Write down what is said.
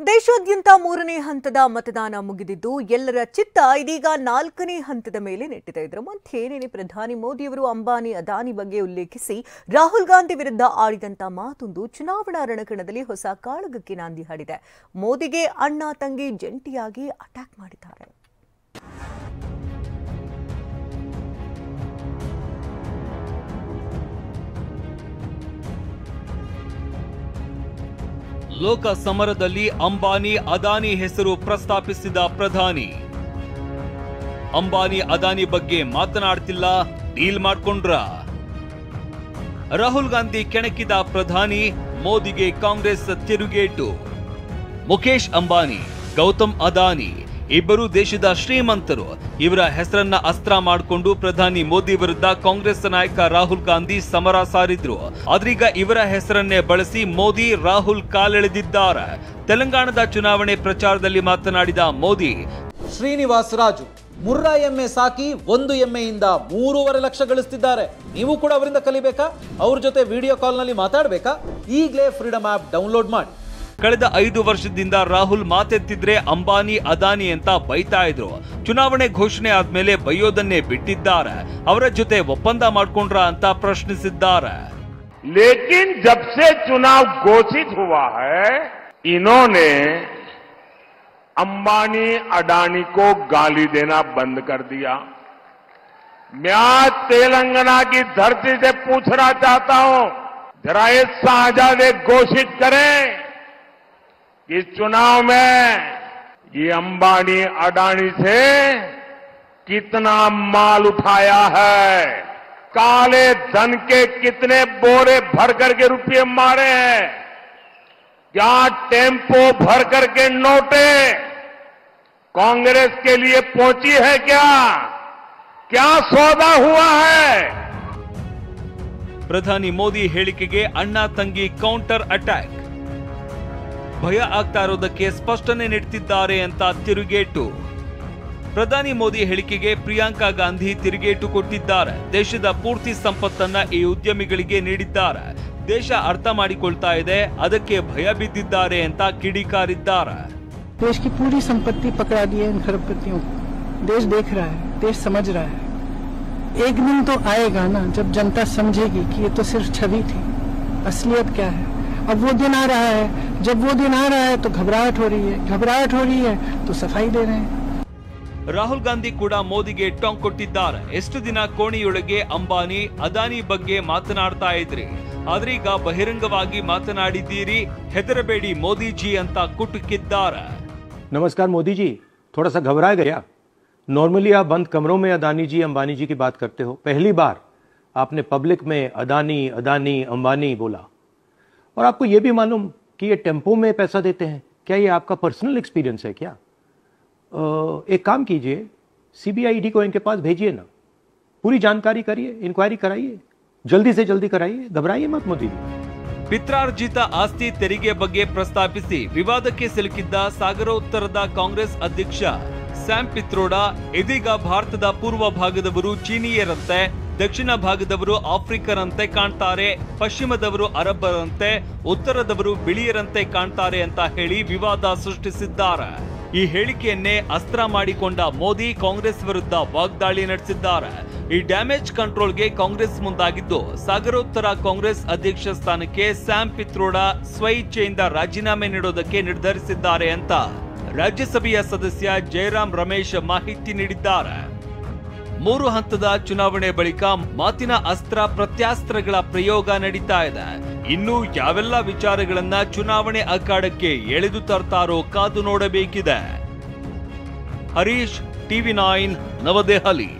ದೇಶಾದ್ಯಂತ 3ನೇ ಹಂತದ ಮತದಾನ ಮುಗಿದಿದ್ದು ಎಲ್ಲರ ಚಿತ್ತ ಇದೀಗ 4ನೇ ಹಂತದ ಮೇಲೆ ನೆಟ್ಟಿದೆ. ಇದರ ಮಧ್ಯೆ ಪ್ರಧಾನಿ ಮೋದಿ ಅವರು ಅಂಬಾನಿ ಅದಾನಿ ಬಗ್ಗೆ ಉಲ್ಲೇಖಿಸಿ ರಾಹುಲ್ ಗಾಂಧಿ ವಿರುದ್ಧ ಆಡಿದಂತ ಮಾತೊಂದು ಚುನಾವಣಾ ರಣಕಣದಲ್ಲಿ ಹೊಸ ಕಾಳಗಕ್ಕೆ ನಾಂದಿ ಹಾಡಿದೆ. ಮೋದಿಗೆ ಅಣ್ಣ ತಂಗಿ ಜಂಟಿಯಾಗಿ ಅಟ್ಯಾಕ್ ಮಾಡಿದ್ದಾರೆ. ಲೋಕ ಸಮರದಲ್ಲಿ ಅಂಬಾನಿ ಅದಾನಿ ಹೆಸರು ಪ್ರಸ್ತಾಪಿಸಿದ ಪ್ರಧಾನಿ. ಅಂಬಾನಿ ಅದಾನಿ ಬಗ್ಗೆ ಮಾತನಾಡ್ತಿಲ್ಲ, ಡೀಲ್ ಮಾಡ್ಕೊಂಡ್ರ? ರಾಹುಲ್ ಗಾಂಧಿ ಕೆಣಕಿದ ಪ್ರಧಾನಿ, ಮೋದಿಗೆ ಕಾಂಗ್ರೆಸ್ ತಿರುಗೇಟು. ಮುಖೇಶ್ ಅಂಬಾನಿ, ಗೌತಮ್ ಅದಾನಿ ಇಬ್ಬರು ದೇಶದ ಶ್ರೀಮಂತರು. ಇವರ ಹೆಸರನ್ನ ಅಸ್ತ್ರ ಮಾಡಿಕೊಂಡು ಪ್ರಧಾನಿ ಮೋದಿ ವಿರುದ್ಧ ಕಾಂಗ್ರೆಸ್ ನಾಯಕ ರಾಹುಲ್ ಗಾಂಧಿ ಸಮರ ಸಾರಿದ್ರು. ಆದ್ರೀಗ ಇವರ ಹೆಸರನ್ನೇ ಬಳಸಿ ಮೋದಿ ರಾಹುಲ್ ಕಾಲೆಳೆದಿದ್ದಾರೆ. ತೆಲಂಗಾಣದ ಚುನಾವಣೆ ಪ್ರಚಾರದಲ್ಲಿ ಮಾತನಾಡಿದ ಮೋದಿ, ಶ್ರೀನಿವಾಸ್ ರಾಜು ಮುರ್ರಾ ಎಮ್ಮೆ ಸಾಕಿ 1 ಎಮ್ಮೆಯಿಂದ 3.5 ಲಕ್ಷ ಗಳಿಸ್ತಿದ್ದಾರೆ. ನೀವು ಕೂಡ ಅವರಿಂದ ಕಲಿಬೇಕಾ? ಅವ್ರ ಜೊತೆ ವಿಡಿಯೋ ಕಾಲ್ನಲ್ಲಿ ಮಾತಾಡಬೇಕಾ? ಈಗಲೇ ಫ್ರೀಡಮ್ ಆಪ್ ಡೌನ್ಲೋಡ್ ಮಾಡಿ. ಕಳೆದ 5 ವರ್ಷದಿಂದ ರಾಹುಲ್ ಮಾತೆತ್ತಿದ್ರೆ ಅಂಬಾನಿ ಅದಾನಿ ಅಂತ ಬೈತಾ ಇದ್ರು. ಚುನಾವಣೆ ಘೋಷಣೆ ಆದ್ಮೇಲೆ ಬೈಯೋದನ್ನೇ ಬಿಟ್ಟಿದ್ದಾರೆ. ಅವರ ಜೊತೆ ಒಪ್ಪಂದ ಮಾಡ್ಕೊಂಡ್ರ ಅಂತ ಪ್ರಶ್ನಿಸಿದ್ದಾರೆ. लेकिन जब से चुनाव घोषित हुआ है, इन्होंने अंबानी अडानी को गाली देना बंद कर दिया. मैं आज तेलंगाना की धरती से पूछना चाहता हूं, जरा ये साझा घोषित करें कि चुनाव में ये अंबानी अडानी से कितना माल उठाया है, काले धन के कितने बोरे भर करके रुपये मारे हैं, क्या टेम्पो भर करके नोटे कांग्रेस के लिए पहुंची है? क्या सौदा हुआ है? ಪ್ರಧಾನಿ ಮೋದಿ ಹೇಳಿಕೆಗೆ ಅಣ್ಣ ತಂಗಿ ಕೌಂಟರ್ ಅಟ್ಯಾಕ್. ಭಯ ಆಗ್ತಾ ಇರೋದಕ್ಕೆ ಸ್ಪಷ್ಟನೆ ನೀಡುತ್ತಿದ್ದಾರೆ ಅಂತ ತಿರುಗೇಟು. ಪ್ರಧಾನಿ ಮೋದಿ ಹೇಳಿಕೆಗೆ ಪ್ರಿಯಾಂಕಾ ಗಾಂಧಿ ತಿರುಗೇಟು ಕೊಟ್ಟಿದ್ದಾರೆ. ದೇಶದ ಪೂರ್ತಿ ಸಂಪತ್ತನ್ನ ಈ ಉದ್ಯಮಿಗಳಿಗೆ ನೀಡಿದ್ದಾರೆ. ದೇಶ ಅರ್ಥ ಮಾಡಿಕೊಳ್ತಾ ಇದೆ, ಅದಕ್ಕೆ ಭಯ ಬಿದ್ದಿದ್ದಾರೆ ಅಂತ ಕಿಡಿಕಾರಿದ್ದಾರೆ. देश की पूरी संपत्ति पकड़ा दी है इन खरबपतियों को. देश देख रहा है, देश समझ रहा है. एक दिन तो आएगा ना जब जनता समझेगी कि ये तो सिर्फ छवि थी, असलियत क्या है. अब वो दिन आ रहा है. जब वो दिन आ रहा है तो घबराहट हो रही है तो सफाई दे रहे हैं. ರಾಹುಲ್ ಗಾಂಧಿ ಕೂಡ ಮೋದಿಗೆ ಟಾಂಗ್ ಕೊಟ್ಟಿದ್ದಾರೆ. ಎಷ್ಟು ದಿನ ಕೋಣೆಯೊಳಗೆ ಅಂಬಾನಿ ಅದಾನಿ ಬಗ್ಗೆ ಮಾತನಾಡ್ತಾ ಇದ್ರಿ, ಆದ್ರೀಗ ಬಹಿರಂಗವಾಗಿ ಮಾತನಾಡಿದ್ದೀರಿ, ಹೆದರಬೇಡಿ ಮೋದಿಜಿ ಅಂತ ಕುಟುಕಿದ್ದಾರೆ. नमस्कार मोदी जी, थोड़ा सा घबरा गया? नॉर्मली आप बंद कमरों में अदानी जी अंबानी जी की बात करते हो. पहली बार आपने पब्लिक में अदानी अदानी अंबानी बोला. और आपको यह भी मालूम कि ये टेम्पो में पैसा देते हैं? क्या ये आपका पर्सनल एक्सपीरियंस है क्या? एक काम कीजिए, सीबीआईडी को इनके पास भेजिए ना, पूरी जानकारी करिए, इंक्वायरी कराइए, जल्दी से जल्दी कराइए, घबराइए मत मोदी जी. ಪಿತ್ರಾರ್ಜಿತ ಆಸ್ತಿ ತೆರಿಗೆ ಬಗ್ಗೆ ಪ್ರಸ್ತಾಪಿಸಿ ವಿವಾದಕ್ಕೆ ಸಿಲುಕಿದ್ದ ಸಾಗರೋತ್ತರದ ಕಾಂಗ್ರೆಸ್ ಅಧ್ಯಕ್ಷ ಸ್ಯಾಮ್ ಪಿತ್ರೋಡಾ ಇದೀಗ ಭಾರತದ ಪೂರ್ವ ಭಾಗದವರು ಚೀನೀಯರಂತೆ, ದಕ್ಷಿಣ ಭಾಗದವರು ಆಫ್ರಿಕರಂತೆ ಕಾಣ್ತಾರೆ, ಪಶ್ಚಿಮದವರು ಅರಬ್ಬರಂತೆ, ಉತ್ತರದವರು ಬಿಳಿಯರಂತೆ ಕಾಣ್ತಾರೆ ಅಂತ ಹೇಳಿ ವಿವಾದ ಸೃಷ್ಟಿಸಿದ್ದಾರೆ. ಈ ಹೇಳಿಕೆಯನ್ನೇ ಅಸ್ತ್ರ ಮಾಡಿಕೊಂಡ ಮೋದಿ ಕಾಂಗ್ರೆಸ್ ವಿರುದ್ಧ ವಾಗ್ದಾಳಿ ನಡೆಸಿದ್ದಾರೆ. ಈ ಡ್ಯಾಮೇಜ್ ಕಂಟ್ರೋಲ್ಗೆ ಕಾಂಗ್ರೆಸ್ ಮುಂದಾಗಿದ್ದು, ಸಾಗರೋತ್ತರ ಕಾಂಗ್ರೆಸ್ ಅಧ್ಯಕ್ಷ ಸ್ಥಾನಕ್ಕೆ ಸ್ಯಾಮ್ ಪಿತ್ರೋಡಾ ಸ್ವಇಚ್ಛೆಯಿಂದ ರಾಜೀನಾಮೆ ನೀಡೋದಕ್ಕೆ ನಿರ್ಧರಿಸಿದ್ದಾರೆ ಅಂತ ರಾಜ್ಯಸಭೆಯ ಸದಸ್ಯ ಜಯರಾಮ್ ರಮೇಶ್ ಮಾಹಿತಿ ನೀಡಿದ್ದಾರೆ. 3 ಹಂತದ ಚುನಾವಣೆ ಬಳಿಕ ಮಾತಿನ ಅಸ್ತ್ರ ಪ್ರತ್ಯಾಸ್ತ್ರಗಳ ಪ್ರಯೋಗ ನಡೀತಾ ಇದೆ. ಇನ್ನು ಯಾವೆಲ್ಲ ವಿಚಾರಗಳನ್ನ ಚುನಾವಣೆ ಅಖಾಡಕ್ಕೆ ಎಳೆದು ತರ್ತಾರೋ ಕಾದು ನೋಡಬೇಕಿದೆ. ಹರೀಶ್, ಟಿವಿ9 ನವದೆಹಲಿ.